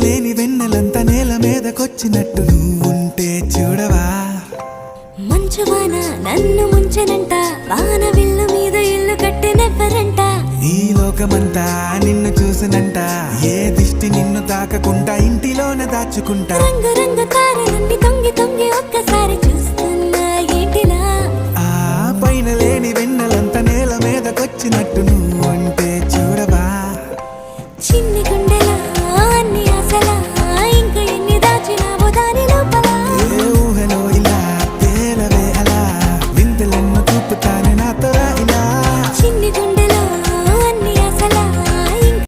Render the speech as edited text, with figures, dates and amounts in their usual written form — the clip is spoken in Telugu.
లేని వెన్నెలంతా నేల మీదకొచ్చినట్టు నువ్వుంటే చూడవా. మంచువాన నన్ను ముంచెనంట, వాన విల్లు మీద ఇల్లు కట్టినెవ్వరంట. ఈ లోకమంతా నిన్ను చూసినంట, ఏ దిష్టి నిన్ను తాకకుండా ఇంటిలోనే దాచుకుంటా. రంగు రంగు తారలన్నీ తొంగి తొంగి ఒక్కసారి చూస్తున్నా ఏంటిలా. ఆ పైన లేని వెన్నెలంతా నేల మీదకొచ్చినట్టు